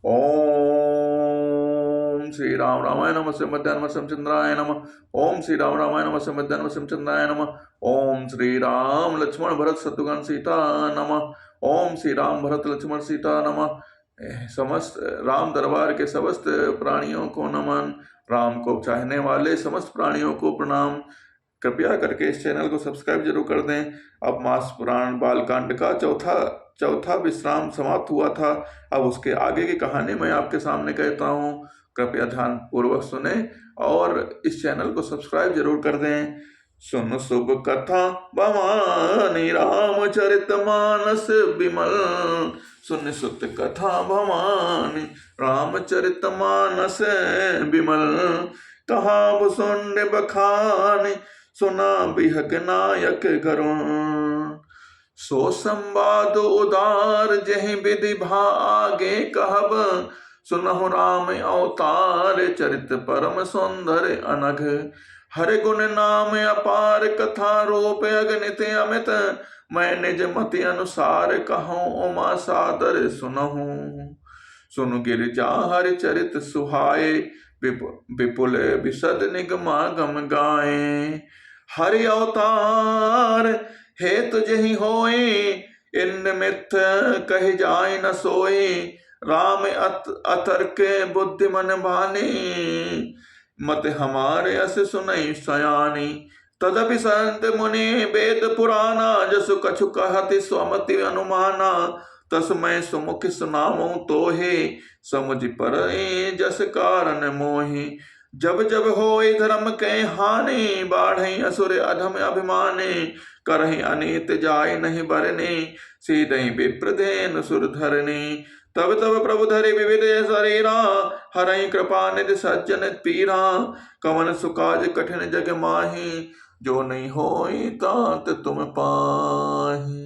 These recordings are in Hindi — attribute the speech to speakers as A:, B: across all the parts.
A: ओम श्री राम रामाय नमः श्रीमद्यान्वसं चंद्राय नमः। ओम श्री राम रामाय नमः श्रीमद्यान्वसं चंद्राय नमः। ओम श्री राम लक्ष्मण भरत शत्रुघ्न सीता नमः। ओम श्री राम भरत लक्ष्मण सीता नमः। समस्त राम दरबार के समस्त प्राणियों को नमन। राम को चाहने वाले समस्त प्राणियों को प्रणाम। कृपया करके इस चैनल को सब्सक्राइब जरूर कर दें। अब मास पुराण बालकांड का चौथा विश्राम समाप्त हुआ था। अब उसके आगे की कहानी मैं आपके सामने कहता हूँ। कृपया ध्यान पूर्वक सुने और इस चैनल को सब्सक्राइब जरूर कर दें। सुन शुभ कथा भवानी रामचरित मानस विमल। सुन सुत कथा भवानी रामचरित मानस विमल। कहा भुसुंड बखानी सुना बिहग नायक करुण। सो संवाद उदार जहि विधि भागे कहब। सुनहु राम अवतार चरित परम सौंदर्य अनघ। हर गुण नाम अपार कथा रूप अगणित अमित। मैं निज मति अनुसार कहूँ उमा सादर सुनहु। सुनु गिरिजा हरि चरित सुहाए। विपुल विशद निगमागम गाए। हरि अवतार हेतु जहि होए। इन मिथ कहि जाय न सोए। राम अतर्क बुद्धि मन भाने। मत हमारे अस सुनई सयानी। तदपि संत मुनि वेद पुराना। जसु कछु कहति स्वमति अनुमाना। तस्मै सुमुख सुनामो तोहे। समुझ परए जस कारण मोहि। जब जब होय धर्म के हानि। बाढ़ई असुर अधम अभिमाने। करहि अनीत जाय नहीं बरने। सीधहि विप्रधेन सुर धरने। तब तब प्रभु धरि विविध शरीरा। हरहि कृपा निधि सज्जन पीरा। कवन सुकाज कठिन जग माही। जो नहीं होई तात तुम पाही।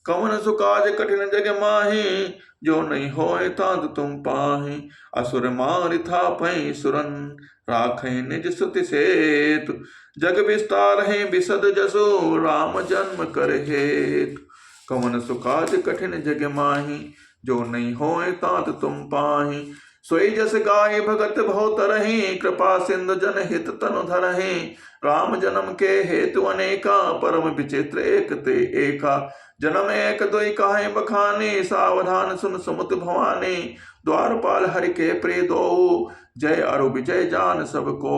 A: कवन सुकाज कठिन जग माही। जो नहीं होए तात तुम पाही। असुर मारि थापहि सुरन। राखहि निज स्तुति सेतु। जग विस्तार है विशद जसो। राम जन्म कर हेतु। कवन सुकाज कठिन जग माही। जो नहीं होए तात तुम पाही। सोई जस गाय भगत बहुत तरहि। कृपा सिंधु जन हित तनु धरहि। राम जन्म के हेतु अनेका। परम विचित्र एक ते एका। जन्म एक दुई काहे बखाने। सावधान सुन सुमति भवानी। द्वारपाल हरि के प्रिय दो। जय अरु विजय जान सबको।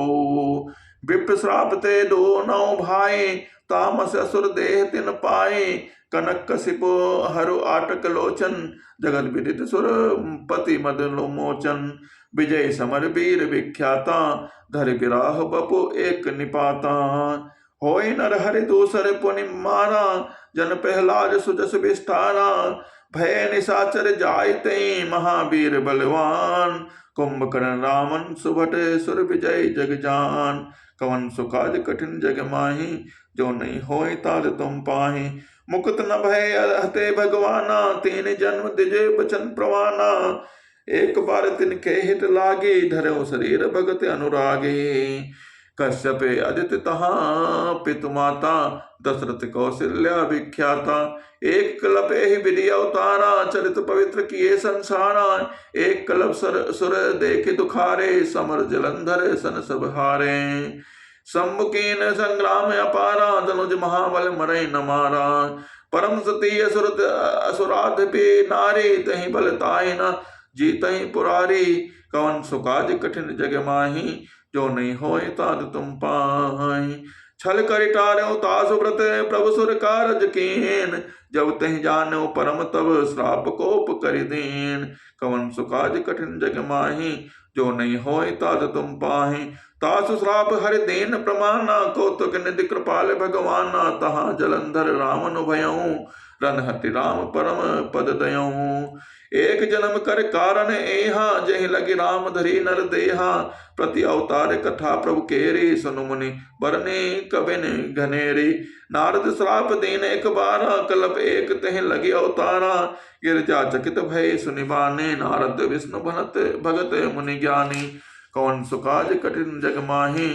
A: विप्र श्राप ते दो नौ भाई। तामस असुर देह तिन पाए। कनक कसिपो हरु आटक लोचन। जगत विदित सुर पति मद मोचन। विजय समर वीर विख्याता। धर गिराह बपु एक निपाता। होय नर हरि दूसर पुनि मारा। जन प्रहलाद सुजस विस्तारा। भय निशाचर जाय तई महावीर बलवान। कुंभकर्ण रामन सुभट सुर विजय जग जान। कवन सुकाज कठिन जग माही। जो नहीं होय ताज तुम पाही। मुकुत न भय हते भगवाना। तीन जन्म दिजे बचन प्रवाना। एक बार तिनके हित लागे। धरो शरीर भगत अनुरागे। कश्यप अदिति तहा पितु माता। दशरथ कौशल्या विख्याता। एक कलप एहि विधि अवतारा। चरित पवित्र किए संसारा। एक कलप सुर देख दुखारे। समर जलंधर सन सब हारे। सम्मुखीन संग्राम अपारा। धनुज महाबल मरई न मारा। परम सती असुराधिपि नारी। तहि बल ताहि न जीतहि पुरारी। कवन सुकाज कठिन जग माही। जो नहीं होय तात तुम पाहि। छल कर टारौ तासु व्रत। प्रभु सुर कारज कीन। जब तहि जानो परम तब श्राप कोप कर दीन। कवन सुकाज कठिन जग माही। जो नहीं होय तात तुम पाहि। तासु श्राप हरि दीन प्रमाना। कौतुक निधि कृपाल भगवाना। तहाँ जलंधर रावण भयऊ। रनहति राम परम पद दयऊ। एक जन्म कर कारण एहा। जहि लगी राम धरी नर देहा। प्रति अवतार कथा प्रभु केरी। सुनु मुनि बरने कबिन घनेरी। नारद श्राप दीन एक बारा। कलप एक तहि लगी अवतारा। गिरजा चकित भय सुनिबाने। नारद विष्णु भगत मुनि ज्ञानी। कौन सुकाज कठिन जग माही।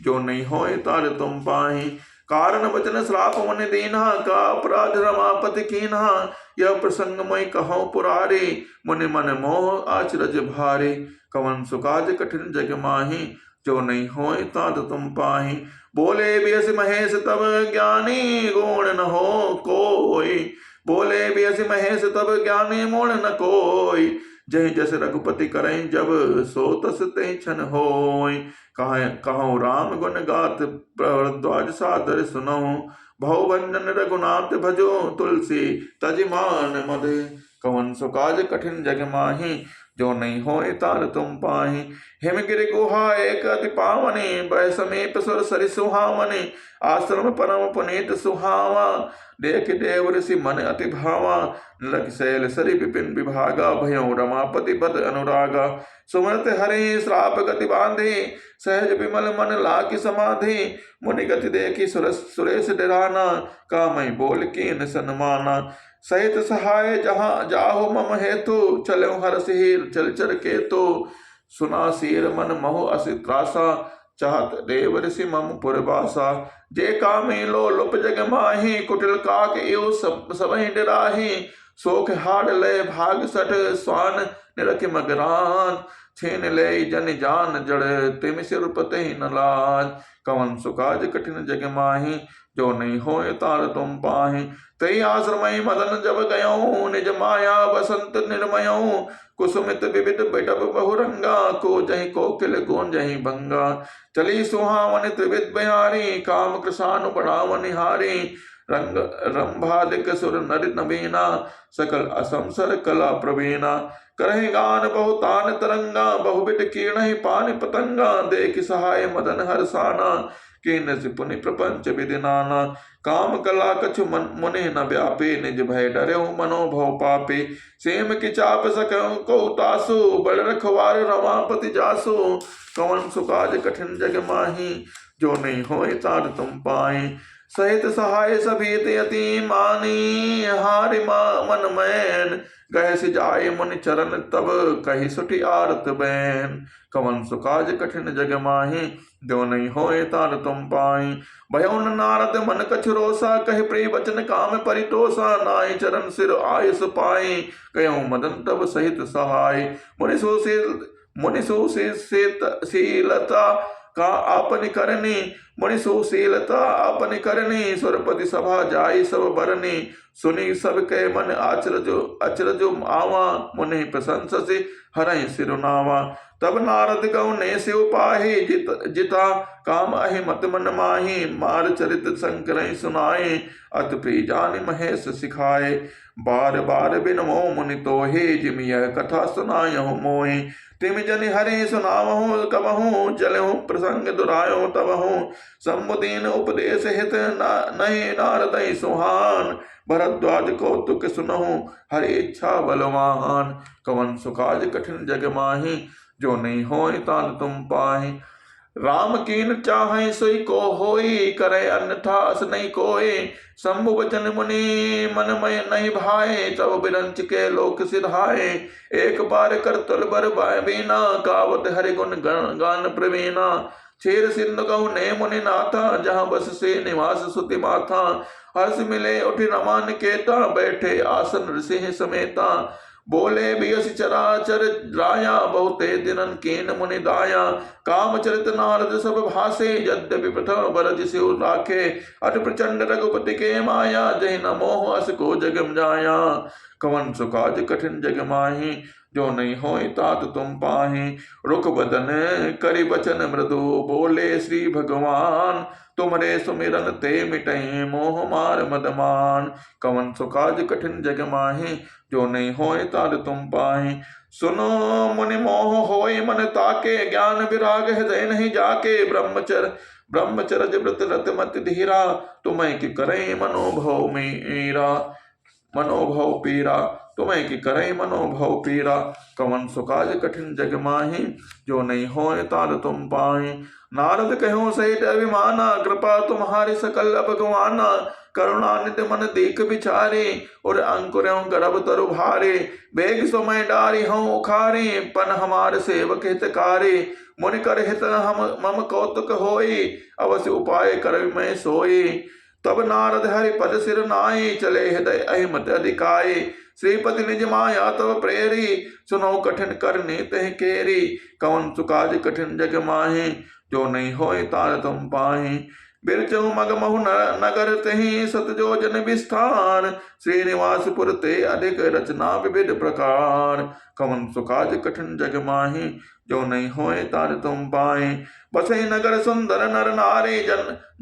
A: जो नहीं होय तार तुम पाही। कारण वचन श्राप मुनि दीना, का अपराध रमापति कीन्हा। यह प्रसंग मैं कहूँ पुरारी, मुनि मन मोह आचरज भारी। कवन सुकाज कठिन जग माही, जो नहीं होए तात तुम पाही। बोले बियस महेश तब ज्ञानी, गुण न हो कोई। बोले बियस महेश तब ज्ञानी, गुण न कोई। जहि जस रघुपति करें जब, सो तस ते छन होय। कहूँ राम गुण गात, प्रद्वाज सादर सुनऊँ। भवभंजन रघुनाथ भजो, तुलसी तज मान मद। कवन सुकाज कठिन जग माही, जो नहीं होए तार तुम पाही। हिमगिरि गुहा एक अति पावनी, बह समीप सुर सरि सुहावनी। आश्रम परम पुनीत सुहावा, देख देव ऋषि मन अति भावा। लख शैल सरि विपिन विभागा, भयउ रमापति बद अनुरागा। सुमरत हरि श्राप गति बांधे, सहज विमल मन लाकी समाधि। मुनि गति देखी सुरेश डराना, कामय बोल कीन सन्माना। सहित सहाय जहाँ जाहो मम हेतु, चलो हर्ष हीर चलचर केतु। सुना सीर मन मोह असित त्रासा, चाहत देव ऋषि मम पुरवासा। जे कामी लो लुप जग माही, कुटिल काक एव सबहि डराही। सोख हाड़ ले भाग सठ, स्वान निरख मगरान। छीन ले जन जान जड़, तिम सिर पते न लाज। कवन सुकाज कठिन जग माही, जो नहीं होए तार तुम पाही। तई आश्रमय मदन जब गयऊँ, निज माया बसंत निर्मयऊँ। कुसुमित विविध बैठब बहुरंगा, को जहि कोकिल गोंजहि भंगा। चली सुहावन त्रिविध बिहारी, काम कृषानु बढ़ावन निहारी। रंग रंभादिक सुर नर नवीना, सकल असंसर कला प्रवीणा। करहि गान बहुतान तरंगा, बहुबिट कीर्ण पान पतंगा। देख सहाय मदन हरसाना, कीन पुनि प्रपंच विधि नाना। काम कला कछु मुनि न व्यापे, निज भय डरेऊ मनोभव पापे। सेम की चाप सकऊँ को तासु, बड़ रखवार रमापति जासु। कवन सुकाज कठिन जग माही, जो नहीं होए तार तुम पाई। सहित सहाय सभीत यति मानी, हारि मन मैन। गए सिजाए मुनि चरण तब, कही सुठी आरत बैन। कवन सुकाज कठिन जग माही, जो नहीं होए तार तुम पाई। भयउन नारद मन कछु रोसा, कहे प्रिय वचन काम परितोषा। नाई चरण सिर आयुष पाई, गयऊँ मदन तब सहित सहाय। मुनि सुशीलता का आपन करनी, मुनि सुशीलता आपन करनी। सुरपति सभा जाई सब बरनी, सुनी सब के मन अचरज आवा। मुनि प्रशंस से हरहि सिरुनावा। तब नारद गौ ने शिव पाही, जिता काम अहि मत मन माही। मार चरित शंकर सुनाए, अत प्रिय जान महेश सिखाए। बार बार बिनमो मुनि तोहे, जिम यह कथा सुनायहु मोहि। तिम जनि हरि सुनावहु कबहु, चलहु प्रसंग दुरायो तबहु। समुदीन उपदेश हित नहीं नारदई सुहान। भरद्वाज कौतुक सुनहु, हरि इच्छा बलवान। कवन सुकाज कठिन जग माही, जो नहीं होए तान तुम पाही। राम कीन चाहे सोई को होई, करे अन्यथा अस नहीं कोई। शंभु वचन मुनि मन में नहीं भाए, तब बिरंच के लोक सिधाए। एक बार कर तुल बर बीना, कावत हरि गुण गान प्रवीणा। छेर सिंधु कहु ने मुनि नाथा, जहाँ बस से निवास सुति माथा। हर्ष मिले उठि रमा निकेता, बैठे आसन ऋषि समेता। बोले बियस चराचर राया, बहुते दिनन कीन मुनि दाया। काम चरित नारद सब भाषे, यद्यपि प्रथम बरज सिउ राखे। अट प्रचंड रघुपति के माया, जहि न मोह अस को जगम जाया। कवन सुकाज कठिन जग माही, जो नहीं होए तात तुम पाही। रुख बदन करि बचन मृदु, बोले श्री भगवान। तुमरे सुमिरन ते मिटई, मोह मार मदमान। कवन सुकाज कठिन जग माही, जो नहीं होए तार तुम पाही। सुनो मुनि मोह होए मन ताके, ज्ञान विराग हृदय नहीं जाके। ब्रह्मचर्य व्रत रत मत धीरा, तुम्हें कि करें मनोभव मीरा। मनोभव पीरा, तुम्हें कि करें मनोभव पीरा। कवन सुकाज कठिन जग माही, जो नहीं होए तार तुम पाही। नारद कहो सहित अभिमाना, कृपा तुम्हारी सकल भगवाना। करुणा नित मन देख बिचारे, और अंकुर गर्भ तरु भारे, बेग समय डारी हूँ उखारे, पन हमार सेवक हितकारी, मुनि कर हित हम मम कौतुक होई, अवश्य उपाय कर मैं सोई। तब नारद हरि पद सिर नाई, चले हृदय अहिमत अधिकाई, श्रीपति निज माया तब प्रेरी, सुनो कठिन करने तह केरी, कवन सुकाज कठिन जग माहे, जो नहीं होए तार तुम पाहे। बिरचहु मग महु नगर तहि, सत जो जन विस्तार, श्रीनिवासपुर ते अधिक रचना विविध प्रकार, कवन सुकाज कठिन जग माहे, जो नहीं होए तार तुम पाए। बसई नगर सुंदर नर नारी,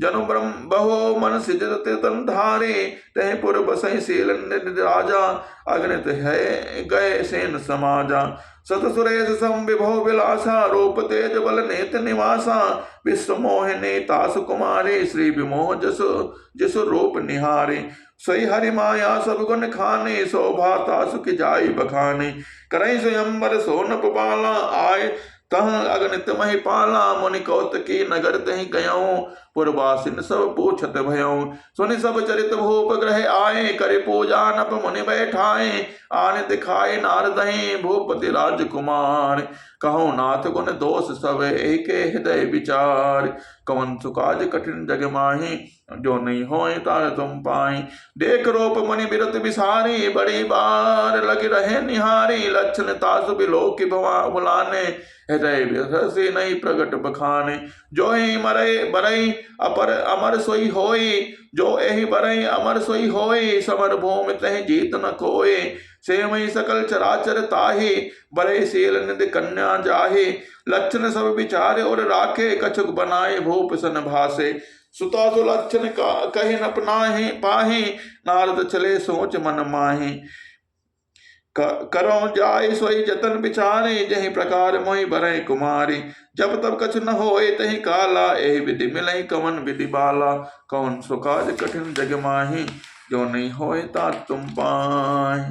A: जनु ब्रह्म बहो मन सिजत तन धारे, तह पुर बसई शील राजा, अग्नित है गए सेन समाजा। सत सुरेश सम विभो विलासा, रूप तेज बल नेत निवासा, विश्व मोहिनी तासु कुमारी, श्री विमोह जसु रूप निहारे। सोई हरि माया सब गुण खाने, शोभा तासु की जाई बखाने, करई स्वयंवर सोनप बाला, आय तह अगणित मही पाला, मुनि कौतकी नगर तहि गयऊँ, पुरवासिन सब पूछत भयऊँ। सुनि सब चरित भूप ग्रह आए, करे पूजा नप मुनि बैठाए, आने दिखाए नारदहि भूपति राजकुमार, कहो नाथ गुण दोष सब एक हृदय विचार, कवन सुकाज कठिन जग माही, जो नहीं होए तार तुम पाई। देख रूप मुनि बिरत बिसारी, बड़ी बार लग रहे निहारी, लक्षण तासु बिलो की भुलाने, हृदय हसी नहीं प्रगट बखाने। जो ही मरई बरई अपर अमर सोई होई, जो एहि बरई अमर सोई होई, समर भूमि तह जीत न कोई, सेवई सकल चराचर ताही, बरई शील निधि कन्या जाही, लक्षण सब विचारे और राखे, कछुक बनाए भूप सन भासे, सुता सुलक्षण कहि न अपनाहि पाहि, नारद चले सोच मन माहि, करो जाय सोई जतन बिचारे, जहि प्रकार मोहि बरई कुमारी, जब तब कछु न होए तहि काला, एहि विधि मिलई कवन विधि बाला, कौन सुकाज कठिन जग माही, जो नहीं होए तात तुम पाहि।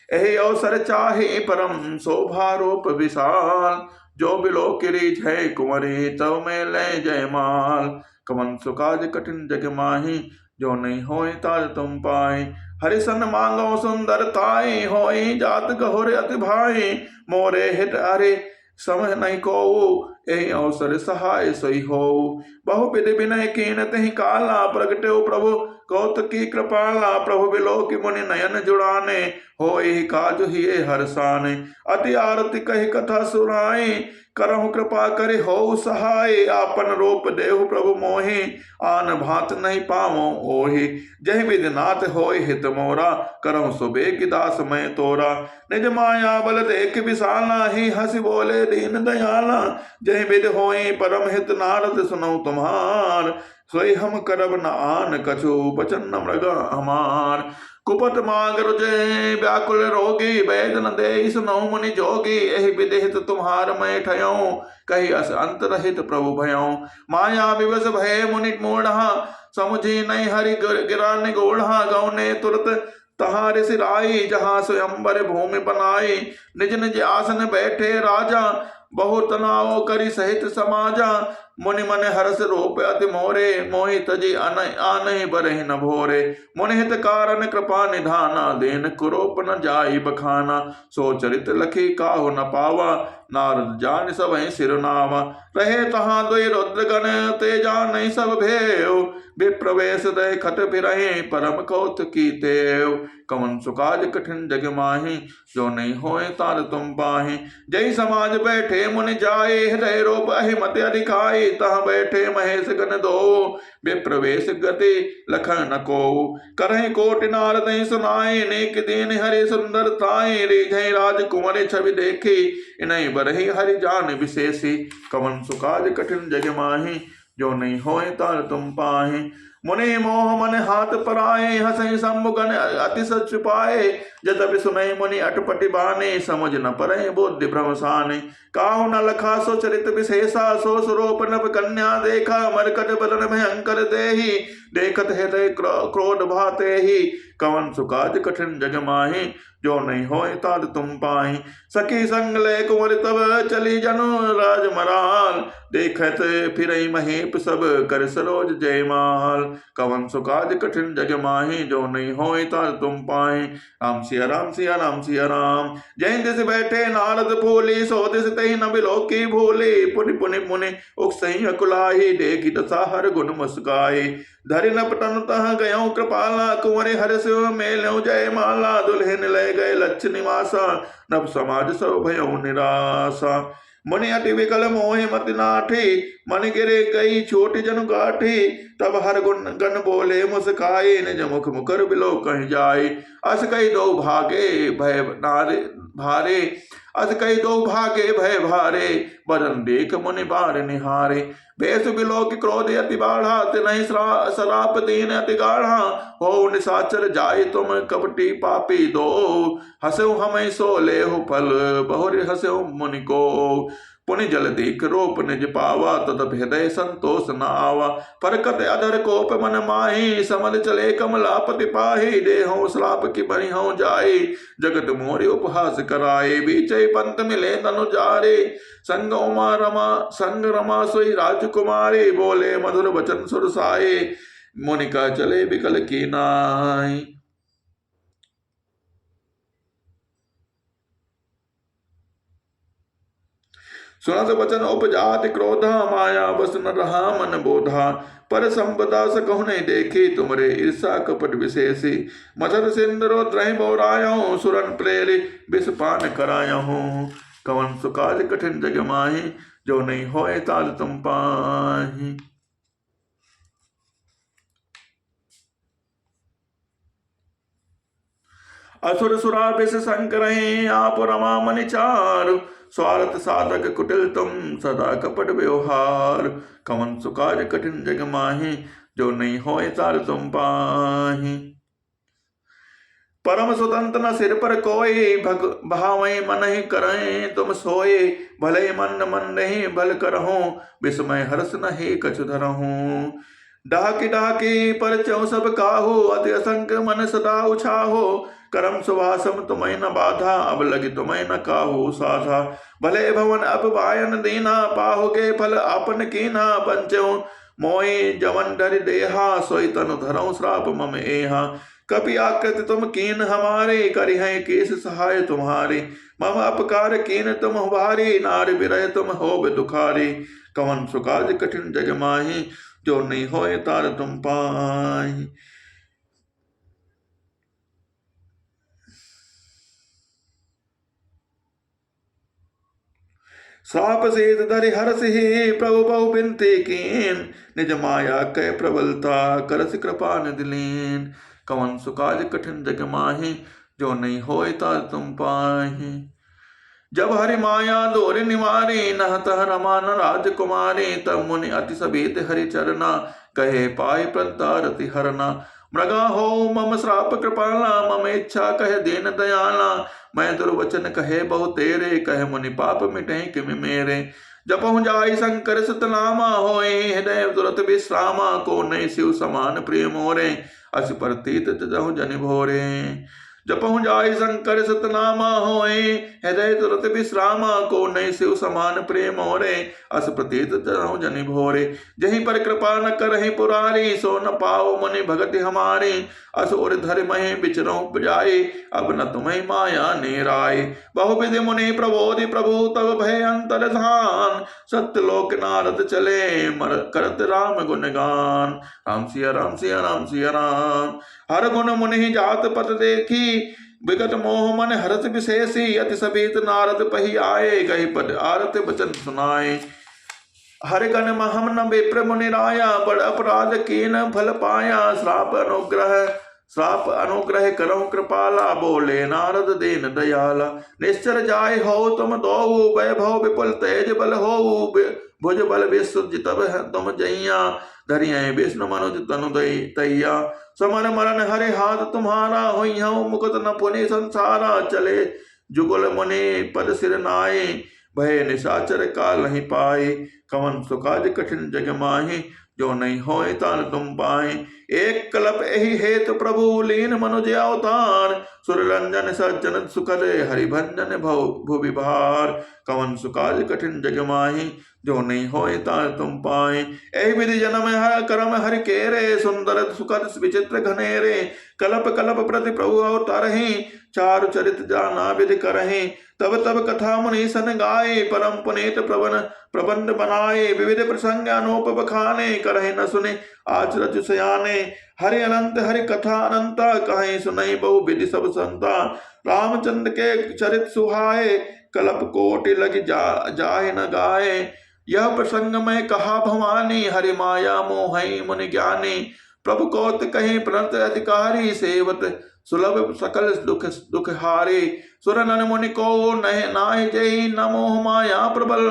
A: एहि अवसर चाहे परम शोभा रूप विशाल, जो बिलो किरीज है कुंवरी, तब में ले जयमाल, कवन सुकाज कठिन जग माही, जो नहीं होए ताज तुम पाए। हरिसन मांगो सुंदर ताई, होई जात गहुर अति भाई, मोरे हित अरे समझ नहीं को, एहि अवसर सहाय सही हो। बहु विधि विनय कीन तहि काला, प्रगटे प्रभु कौतकी कृपाला, प्रभु बिलो की मुनि नयन जुड़ाने, हो एहि काज हिए हरसाने, अति आरती कही कथा सुनाई, करहु कृपा करे हो सहाय, आपन रूप देहु प्रभु मोहि, आन भांत नहीं पावो ओहि, जय विधिनाथ होय हित मोरा, करहु सुबेग दास मैं तोरा, निज माया बल देख विशाला, ही हंसी बोले दीन दयाला, जय विध होय परम हित नारद सुनौ तुम्हार, सोई हम करब न आन कछु, बचन न मृग हमार, कुपत मांग रुजे व्याकुल रोगी, वैद न दे सुनौ मुनि जोगी, एहि विदिहित तुम्हार मैं ठयऊँ, कही अस अंत रहित प्रभु भयऊँ, माया विवश भय मुनि मूढ़ा, समुझी नहीं हरि गिरा निगूढ़ा, गौने तुरत तहार सिराई, जहाँ स्वयंवर भूमि बनाई, निज निज आसन बैठे राजा, बहु तनाव करी सहित समाजा, मुनि मन हरस रूप अति मोरे, मोहि तजी आनहि बरहि न भोरे, मुनि हित कारण कृपा निधाना, देन कुरूप न जाई बखाना, सो चरित लखी काहु न पावा, नारद जान सब सिर नावा, रहे तहाँ दुई रुद्रगण, ते जान सब भेव, विप्रवेश दय खट फिरहि, परम कौतुकी तेव, कवन सुकाज कठिन जग माहि, जो नहीं होए तार तुम पाहि, जय समाज बैठे मुनि जाए, हृदय रूप अहिमत अधिकाई, तहाँ बैठे महेश गण दो, विप्रवेश गति लखन न को, करहि कोटि नारद सुनाए, नेक दीन हरि सुंदर ताए, रीझई राजकुमारी छवि देखी, इन्हीं बरहि हरि जान विशेषी, कवन सुकाज कठिन जग माहि, जो नहीं होए तार तुम पाहि, मुनि मोह मन हाथ पराए, हसई सम्मुगन अति सच पाए, जतपि सुनई मुनि अटपटि बाने, समझ न परे बुद्धि भ्रम साने, काहु न लखा सो चरित विशेषा, सो स्वरूप नभ कन्या देखा, मरकट बदन भयंकर देहि, देखत हृदय क्रोध भाते ही, कवन सुकाज कठिन जग माहि, जो नहीं होए ताद तुम पाहि, सखी संग ले कुंवर तब चली जनु राजमराल, देखत फिरई महेप सब कर सरोज जयमाल, कवन सुकाज कठिन जग माही, जो नहीं होए तार तुम पाए। राम सिया राम सिया राम सिया राम। जय दिस बैठे नारद बोले, सो दिस तही न बिलो की भोले। पुनि पुनि मुनि उकसई अकुलाही, देखी दशा हर गुण मुस्काए। धरि न पटन तह गयो कृपाला, कुंवरे हर शिव मेलौ जय माला। दुल्हन ले गए लक्ष निवासा, नभ समाज सब भयो निराशा। मुनि अति विकल मोहि मति नाठी, मन गिरे गई छोटी जनु गाठी। तब हर गुण गण बोले मुस्काए, निज मुख मुकर बिलो कहीं जाए। अस कई दो भागे भय नारे भारे, अस कई दो भागे भय भारे। बदन देख मुनि बार निहारे, बेस बिलो की क्रोध अति बाढ़ा। तिनहि सराप दीन अति गाढ़ा, हो निशाचर जाय तुम कपटी पापी दो। हसउ हम सो लेहु फल, बहुरि हसउ मुनि को। पुनि जल देख रोप निज पावा, तदप हृदय संतोष न आवा। परकत अधर कोप मन माही, समझ चले कमलापति पाही। देहु श्राप की बनि हूँ जाए, जगत मोरे उपहास कराए। बीचै पंत मिले तनु जारे, संग उमा रमा संग रमा सोई राजकुमारी। बोले मधुर वचन सुरसाए, मुनि का चले बिकल की नाई। सुनत वचन उपजात क्रोधा, माया बस न रहा मन बोधा। पर संपदा सकहु नहीं देखी, तुमरे ईर्षा कपट विशेषी। मथर सिंदरो द्रहि बोरायहूँ, सुरन प्रेरि विष पान करायहूँ। कवन सुकाज कठिन जग माही, जो नहीं होए ताल तुम पाही। असुर सुरा विष संकरहि, आप रमा मनि चारु। स्वार्थ साधक कुटिल तुम, सदा कपट व्यवहार। कवन सुकाज कठिन जग माही, जो नहीं होए तार तुम पाही। परम स्वतंत्र न सिर पर कोई, भग भावै मन ही करें तुम सोए। भले मन मन नहीं भल करहूँ, विस्मय हर्ष नहीं कछु धरहूँ। डाकी डाकी पर चौ सब काहू, अति असंख्य मन सदा उछाहो। करम सुभाषम तुम्हें न बाधा, अब लगी तुम्हें न काहू साधा। भले भवन अब बायन दीना, पाहोगे फल आपन कीना। पंचो मोई जवन डर देहा, सोई तनु धरऊ श्राप मम एहा। कपि आकृति तुम कीन हमारे, करि हैं केस सहाय तुम्हारे। मम अपकार कीन तुम भारी, नार बिरह तुम हो दुखारी। कवन सुकाज कठिन जग माही, जो नहीं होए तार तुम पाही। साप सेत धरि हरस ही, प्रभु बहु बिनती कीन। निज माया कै प्रबलता, करस कृपा निधि लीन। कवन सुकाज कठिन जग माही, जो नहीं होए तार तुम पाही। जब हरि माया दोरि निवारी, नहत रमा न राजकुमारी। तब मुनि अति सभीत हरि चरना, कहे पाए प्रतारति हरना। मृगा हो मम श्राप कृपाला, मम इच्छा कहे दीन दयाला। मैं दुर्वचन कहे बहु तेरे, कहे मुनि पाप मिटे किमि मेरे। जपहु जाई शंकर सतनामा, होए हृदय तुरत विश्रामा। को नहीं शिव समान प्रिय मोरे, अस प्रतीत जहु जनि भोरे। जपहु जाई शंकर सतनामा, होए हृदय तुरत विश्रामा। को नहीं शिव समान प्रिय मोरे, अस प्रतीत जहु जनि भोरे। जहीं पर कृपा न करहि पुरारी, सो न पाओ मुनि भगति हमारी। असुर धर महे बिचरौ बजाए, अब न तुम्हें माया नेराय। बहुविधि मुनि प्रबोधि प्रभु, तब भय अंतर ध्यान। सत्यलोक नारद चले, मर करत राम गुणगान। राम सिया राम सिया राम सिया राम। हर गुण मुनि जात पत देखी, विगत मोह मन हरस विशेषी। अति सभीत नारद पही आए, गही पद आरत वचन सुनाए। हरि गण महम न विप्र मुनि राया, बड़ अपराध कीन फल पाया। श्राप अनुग्रह करहु कृपाला, बोले नारद दीन दयाला। निश्चर जाय हो तुम दोऊ, वैभव विपुल तेज बल होऊ। भुज बल विश्व तब तुम जैया, धरिय विष्णु मनुज तनु तैया। समर मरण हरे हाथ तुम्हारा, हुई हूँ मुकुत न पुनि संसारा। चले जुगल मुनि पद सिर नाये, भय निशाचर काल नहीं पाए। कवन सुकाज कठिन जग माही, जो नहीं होए ताल तुम पाए। एक कल्प यही हेतु प्रभु लीन मनुज अवतार, सुर रंजन सज्जन सुकर हरिभंजन भव भुवि भार। कवन सुकाज कठिन जग माही, जो नहीं होए ताल तुम पाए। यही विधि जन्म है करम हरि केरे, सुंदर सुकर विचित्र घनेरे। कल्प कल्प प्रति प्रभु अवतारहि, चारु चरित जाना विधि करहि। तब तब कथा मुनि सन गाए, परम पुनीत प्रबंध बनाए। विविध प्रसंग अनूप बखाने, करहि न सुने आचरज सयाने। हरि अनंत हरि कथा अनंता, कहीं सुनई बहु विधि सब संता। रामचंद्र के चरित सुहाए, कल्प कोटि लग जाहि न गाए। यह प्रसंग में कहा भवानी, हरि माया मोहई मुनि ज्ञानी। प्रभु कौत कहीं प्रणत अधिकारी, सेवत सुलभ सकल दुख हारे। सुर नन मुनि को नह नाहि जय, न मोह माया प्रबल।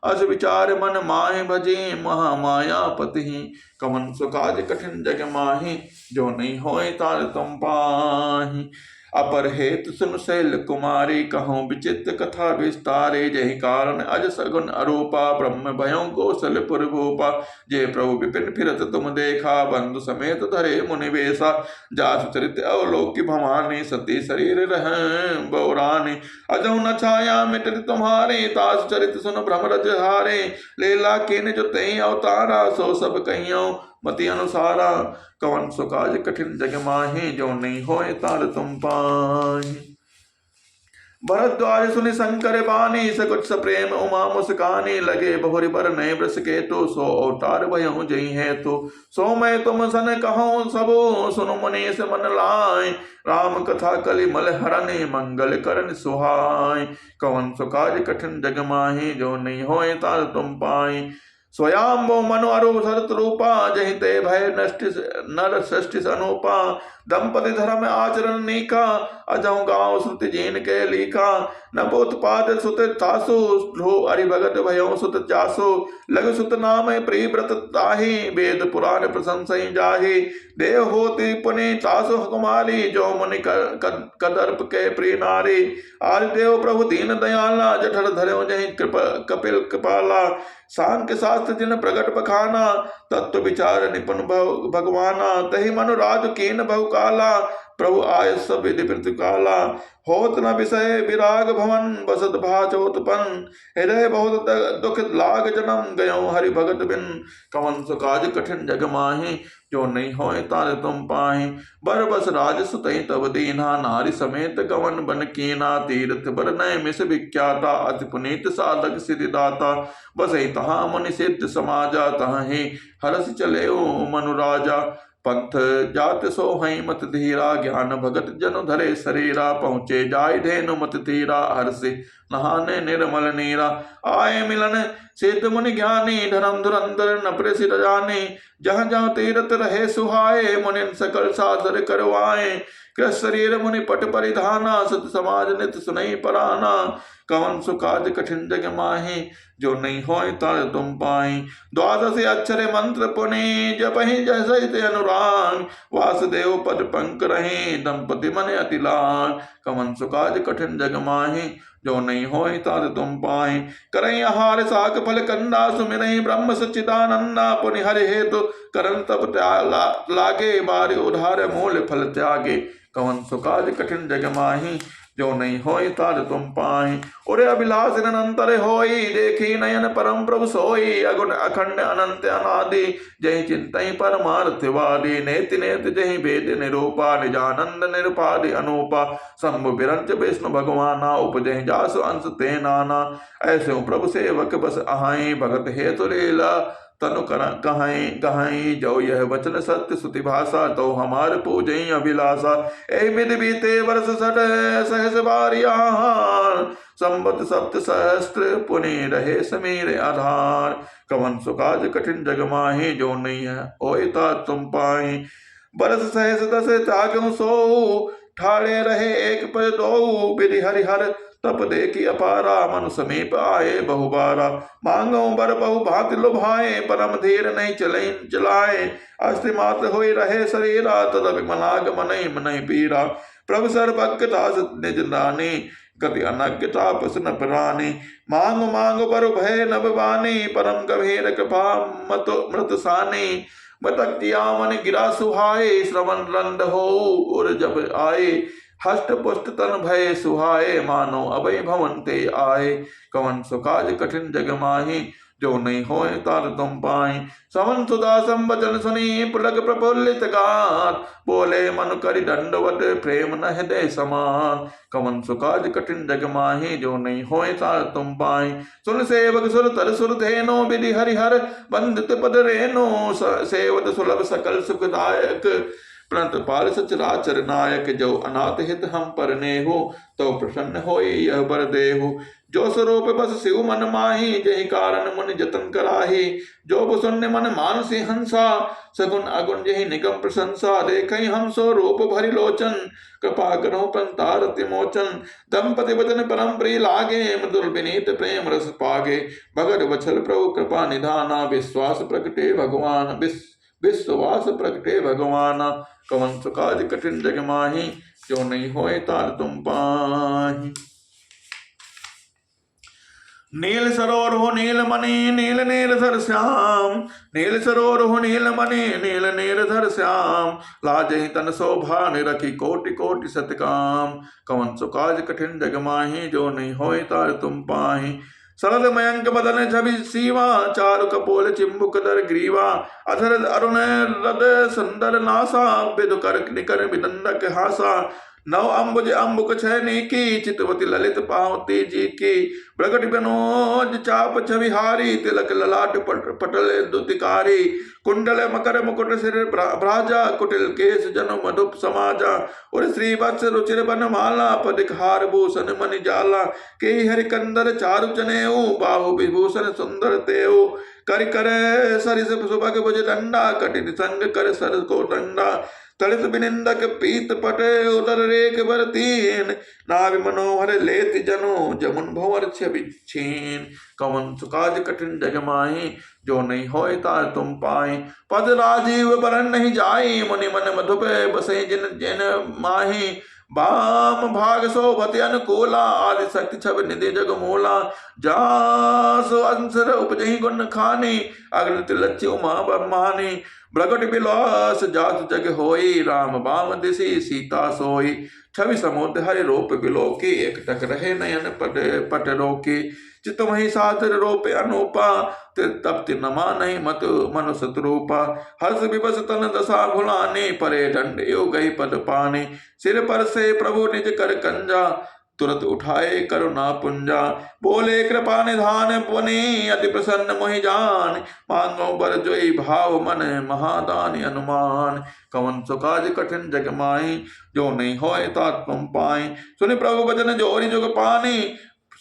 A: अस विचार मन माहि भजे, महामाया पति। कवन सुकाज कठिन जग माहि, जो नहीं होए ताल तुम पाहि। अपर हेतु सुन शैल कुमारी, कहूँ विचित्र कथा विस्तारे। जहि कारण अज सगुन अरूपा, ब्रह्म भयो कौशलपुर भूपा। जय प्रभु विपिन फिरत तुम देखा, बंधु समेत धरे मुनि वेशा। जासु चरित अवलोकि भवानी, सती शरीर रह बौरानी। अजौ न छाया मिटत तुम्हारे, तासु चरित सुन भ्रम रज हारे। लीला किन जो तई अवतारा, सो सब कहियो मति अनुसारा। कवन सुकाज कठिन जग माहि, जो नहीं होए ताल तुम पाहि। भरद्वाज सुनि शंकर बानी, सकुच सप्रेम उमा मुस्कानी। लगे बहुरि बर नए वृष केतु, सो अवतार भयउ जई हेतु। सो मैं तुम सन कहूँ सबो, सुनु मनीष मन लाय। राम कथा कलि मल हरनि, मंगल करन सुहाय। कवन सुकाज कठिन जग माहि, जो नहीं होए ताल तुम पाहि। स्वयंभो मनु अरु शरत रूपा, जहि ते भय नर सृष्टि अनूपा। दंपति धर्म आचरण नीका, अजहु गाँव श्रुति जीन के लीका। न पोतपाद सुत तासु, ध्रुव अरि भगत भयो सुत जासु। लघु सुत नाम प्रिय व्रत ताहि, वेद पुराण प्रशंसई जाहि। देव होति पुनि तासु कुमारी, जो मुनि कदर्प के प्रिय नारी। आदि देव प्रभु दीन दयाला, जठर धर्यो जहि कपिल कृपाला। सांख्य शास्त्र जिन प्रगट बखाना, तत्व विचार निपुण भगवाना। तहि मनु राज कीन बहुकाला, प्रभु आय सब विधि प्रतिकाला। होत न विषय विराग भवन, बसत भाच उत्पन्न। हृदय बहुत दुख लाग जन्म, गयो हरि भगत बिन। कवन सुकाज कठिन जग माहि, जो नहीं होए ताल तुम पाहि। बर बस राज सुतई तब दीना, नारी समेत गवन बन कीना। तीर्थ बर नय मिस विख्याता, अति पुनीत साधक सिद्धि दाता। बसई तहाँ मुनि सिद्ध समाजा, तहाँ हरस चले मनु राजा। पंथ जात सो हई मत धीरा, ज्ञान भगत जन धरे शरीरा। पहुँचे जाय धेनु मत तीरा, हर्षि नहाने निर्मल नीरा। आए मिलन सिद्ध मुनि ज्ञानी, धर्म धुरंधर न प्रसिद जाने। जहाँ जहाँ तीरथ रहे सुहाए, मुनि सकल सादर करवाए। कृष शरीर मुनि पट परिधाना, सत समाज नित सुनई पराना। कवन सुकाज कठिन जग माहि, जो नहीं होए ताल तुम पाहि। द्वादश अक्षर मंत्र पुनि, जपहि जय सहित अनुराग। वासुदेव पद पंक रहे, दंपति मन अति लाग। कवन सुकाज कठिन जग माहि, जो नहीं होए ताल तुम पाहि। करई आहार साक फल कंदा, सुमिरहि ब्रह्म सच्चिदानंदा। पुनि हरि हेतु करन तप लागे, बारि उधार मूल फल त्यागे। कवन सुकाज कठिन जग माहि, जो नहीं होई ताल तुम पाहि। उरे अभिलाष निरंतर होई, देखी नयन परम प्रभु सोई। अगुण अखंड अनंत अनादि, जय चिंतई परमार्थ वादी। नेति नेति जहि वेद निरूपा, निजानंद निरुपाधि अनूपा। शंभु बिरंच विष्णु भगवाना, उपजहि जासु अंश ते नाना। ऐसे प्रभु सेवक बस आहाई, भगत हेतु लीला तनु कहाई कहाई। जो यह वचन सत्य सुति भाषा, तो हमार पूजई अभिलाषा। ए विधि बीते वर्ष सठ सहस बारियार, संबत सप्त सहस्त्र पुनि रहे समीर आधार। कवन सुकाज कठिन जग माहि, जो नहीं है होए ता तुम पाहि। बरस सहस दस त्यागु सो, ठाड़े रहे एक पद दो। विधि हरिहर तप देखी अपारा, मनु समीप आए बहुबारा। मांगो बर बहु भांति लुभाए, परम धीर नहीं चलाए। अस्थि मात्र होई रहे शरीरा, तदपि मनाग मनई मनई पीरा। प्रभु सर्वज्ञ दास निज दानी, गति अनज्ञ तापस न प्राणी। मांग मांग पर भय नभ बानी, परम गंभीर कृपा मत मृत सानी। बतक दिया मन गिरा सुहाए, श्रवण रंड हो और जब आए। हष्ट पुष्ट तन भय सुहाए, मानो अभय भवन ते आए। कवन सुकाज कठिन जग माही, जो नहीं होए तार तुम पाए। समन सुदासम वचन सुनी, पुलक प्रफुल्लित गात। बोले मन करि दंडवत, प्रेम न हृदय समान। कवन सुकाज कठिन जग माही, जो नहीं होए तार तुम पाए। सुन सेवक सुर तर सुर धेनो, विधि हरिहर बंदित पद रेनो। सेवत सुलभ सकल सुखदायक, प्रणत पाल सचराचर नायक। जो अनाथ हित हम पर नेहु, तो प्रसन्न होई यह बर देहु। जो स्वरूप बस शिव मन माही, जहि कारण मुनि जतन कराही। जो सुन्य मन मानसी हंसा, सगुन अगुण जहि निगम प्रशंसा। देखई हम सो रूप भरि लोचन, कृपा करो पंतारति मोचन। दंपति वचन परम प्रिय लागे, मृदुल विनीत प्रेम रस पागे। भगत वत्सल प्रभु कृपा निधाना, विश्वास प्रगटे भगवान विश्वास प्रगटे भगवान। कवन सुकाज कठिन जग माही, जो नहीं होए तार तुम पाही। नील सरोवर हो नील मणि, नील नील धर श्याम। नील सरोवर हो नील मणि, नील नील धर श्याम। लाजहि तन शोभा निरखी, कोटि कोटि सतकाम। कवन सुकाज कठिन जग माही, जो नहीं होए तार तुम पाही। सरल मयंक बदन छवि सीवा, चारु कपोल चिंबुक दर ग्रीवा। अधर अरुण रद सुंदर नासा, विदु कर निकर विनंदक हासा। नव अम्बुज अम्बुक छैनी की, चितवती ललित पावती जी की। प्रगट बनोज चाप छविहारी, तिलक ललाट पटल दुतिकारी। कुंडल मकर मुकुट सिर भ्राजा, कुटिल केश जनु मधुप समाजा। और श्री वत्स रुचिर बनमाला, पदिक हार भूषण मणि जाला। के हरि कंदर चारु जनेऊ, बाहु विभूषण सुंदर तेऊ। कर कर सरिस सुभग भुज दंडा, कटिन संग कर सर को दंडा। तड़ित बिनिंदक पीत पटे, उदर रेख बर तीन। नाभि मनोहर लेति जनु, जमुन भंवर छवि छीन। कवन सुकाज कठिन जग माही, जो नहीं होए तार तुम पाए। पद राजीव बरन नहीं जाई, मुनि मन मधुप बसे जिन जिन माही। बाम भाग शोभति अनुकूला, आदि शक्ति छवि निधि जग मूला। जासु अंसर उपजहि गुण खानी, अग्नि लक्ष्य उमा ब्रह्मानी। प्रगट बिलास जात जग होई, राम बाम दिशि सीता सोई। छवि समुद्र हरि रूप बिलोकी, एक टक रहे नयन पट रोकी। चित वही सादर रूप अनूपा, तप्ति नमा नहीं मत मनु शत्रुपा। हर्ष विवश तन दशा भुलाने, परे दंड यो गई पद पाने। सिर पर से प्रभु निज कर कंजा, तुरंत उठाए करुणा पुंजा। बोले कृपा निधान पुनि, अति प्रसन्न मोहि जान। मांगो बर जोई भाव मन, महादान अनुमान। कवन सुकाज कठिन जग माही, जो नहीं होए तात तुम पाई। सुनि प्रभु वचन जोरी जुग पानी,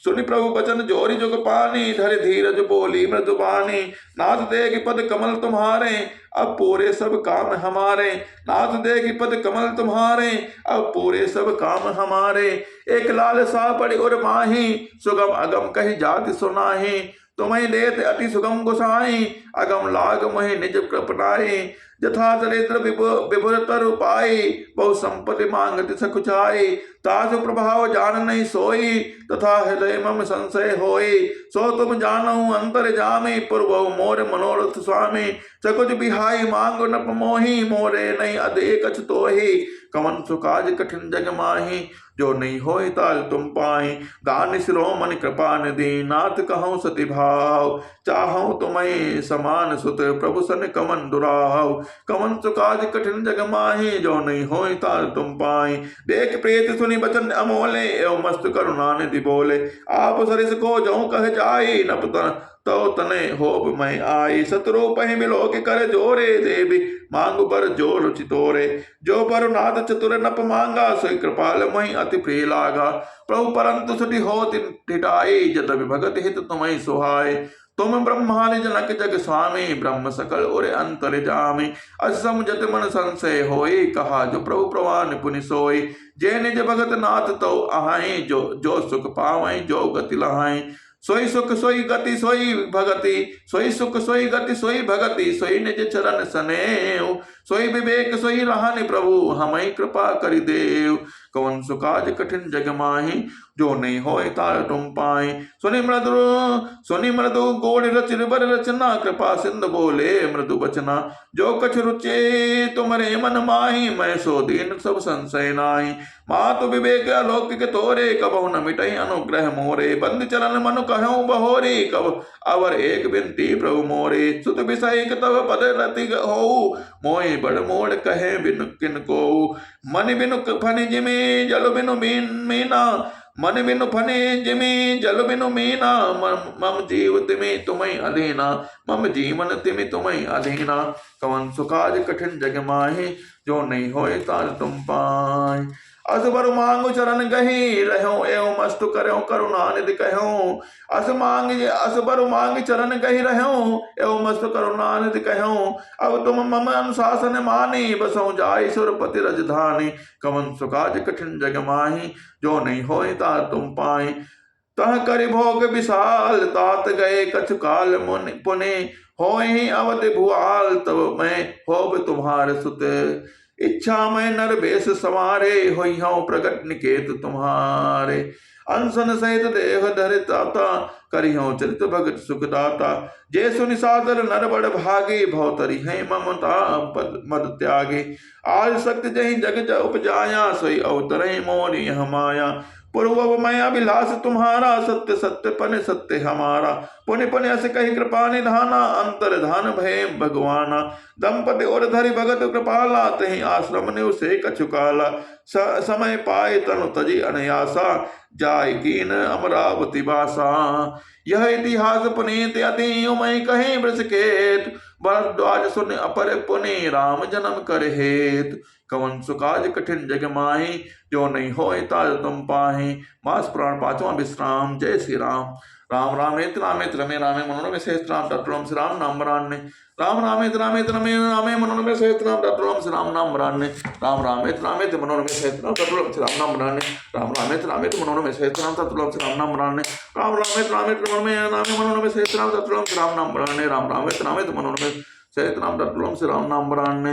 A: सुनि प्रभु वचन जोरी जुग पानी। धरि धीरज बोली मृदुबानी, नाथ देख पद कमल तुम्हारे, अब पूरे सब काम हमारे। नाथ देख पद कमल तुम्हारे, अब पूरे सब काम हमारे। एक लाल सा पड़ी और माही, सुगम अगम कही जाति सुनाही। तुम्हें लेत अति सुगम गोसाई, अगम लाग मोहि निज कृपनाई। जथा चरित्र विभुर तरु पाई, बहु संपत्ति मांगति सकुचाई। तासु प्रभाव जान नहीं सोई, तथा हृदय मम संशय होई। सो तुम जानहु अंतर जामी, पूर्व मोर मनोरथ स्वामी। सकुच बिहाई मांग न मोहि, मोरे नहीं अधिक कछ तोहि। कवन सुकाज कठिन जग माही, जो नहीं होए ताल तुम पाई। दान शिरोमणि कृपा निधि, नाथ कहूँ सति भाव। चाहूँ तुम्हें समान सुत, प्रभु सन कमन दुराव। कवन सुकाज कठिन जग माही, जो नहीं होए ताल तुम पाई। देख प्रेत सुनि बचन अमोले, एवं मस्त करुणा निधि बोले। आप सरिस को जो कह जाई, नपतन तो तने होब मैं आई। शत्रु पहि मिलो के कर जोरे, देवी मांग पर जो रुचि तोरे। जो पर नाथ चतुर नप मांगा, सोई कृपाल मही अति प्रिय लागा। प्रभु परंतु सुटी हो टिटाई, जत भगत हित तुम्हें सुहाय। तुम ब्रह्मादि जनक जग स्वामी, ब्रह्म सकल और अंतर जामी। अस समुझत मन संशय होई, कहा जो प्रभु प्रवान पुनि सोई। जे निज भगत नाथ तो आहाई, जो सुख पावई जो गति लहाई। सोई सुख सोई गति सोई भगति, सोई सुख सोई गति सोई भगति। सोई निज चरण सनेऊ, सोई विवेक सोई रहनि प्रभु, हमई कृपा करि देव। कवन सुकाज कठिन जग माहि, जो नहीं होय तार तुम पाए। सुनि मृदु गोड़ रचिर बर रचना, कृपा सिंधु बोले मृदु बचना। जो कछ रुचे तुमरे मन माहि, मैं सो दीन सब संशय नाहि। मातु विवेक अलौकिक तोरे, कबहु न मिटई अनुग्रह मोरे। बंद चरण मनु कहऊँ बहोरी, कब अवर एक बिनती प्रभु मोरे। सुत विषय तब पद रति होऊ, मोहि बड़ मोड़ कहे बिनु किनको। मन बिनु फनि जिमि जल बिनु मीना, मन बिनु फनि जिमि जल बिनु मीना। मम जीव तिमि तुम्हें अधीना, मम जीवन तिमि तुम्हें अधीना। कवन सुकाज कठिन जग माहि, जो नहीं होय तार तुम पाए। असबर मांगु चरण गही रहो, एवं मस्तु करो करुणा निधि कहो। असबर मांग चरण गही रहो, एवं मस्तु करुणा निधि कहो। अब तुम मम अनुशासन मानी, बसो जाय सुरपति रजधानी। कवन सुकाज कठिन जग माहि, जो नहीं होय तार तुम पाए। तह करि भोग विशाल, तात गए कछु काल पुनि। होहि अवधि भुआल, तब मैं होब तुम्हार सुत। इच्छा में नर बेस समारे, होई हूँ प्रगट निकेत तुम्हारे। अनसन सहित देह धरिताता, करिहूँ चरित भगत सुखदाता। जे सुनि सादर नर बड़ भागे, भवतरि है ममता मद त्यागे। आज शक्ति जहि जग उपजाया, सोई अवतरे मोरी हमाया। पूर्व मैं अभिलाष तुम्हारा, सत्य सत्य पन सत्य हमारा। पुनि पुनि अस कही कृपा निधाना, अंतर धान भय भगवाना। दंपति और धरि भगत कृपाला, तहि आश्रम ने उसे कछुकाला। समय पाए तनु तजी अनयासा, जाय कीन अमरावती बासा। यह इतिहास पुनीत अति उमय कहे वृषकेत, भरद्वाज सुन अपर पुनि राम जन्म कर हेत। कवन सुकाज कठिन जग माहि, जो नहीं होय तार तुम पाहि। मास पुराण पांचवां विश्राम। जय श्री राम। राम रामेत रामेत रमे रामे मनोरमे सहस्रनाम तत्तुल्यं श्री राम नाम वरान्ने। राम रामेत रामेत रमे रामे मनोरमे सहस्रनाम तत्तुल्यं श्री राम नाम वरान्ने। राम रामेत रामेत मनोरमे सहस्रनाम तत्तुल्यं श्री राम नाम वरान्ने। राम रामेत रामेत मनोरमे सहस्रनाम तत्तुल्यं श्री राम नाम वरान्ने। राम रामेत रामेत रामे मनोरमे सहस्रनाम तत्तुल्यं श्री राम नाम वरान्ने। राम रामेत रामेत मनोरमे सहस्रनाम तत्तुल्यं श्री राम नाम वरान्ने।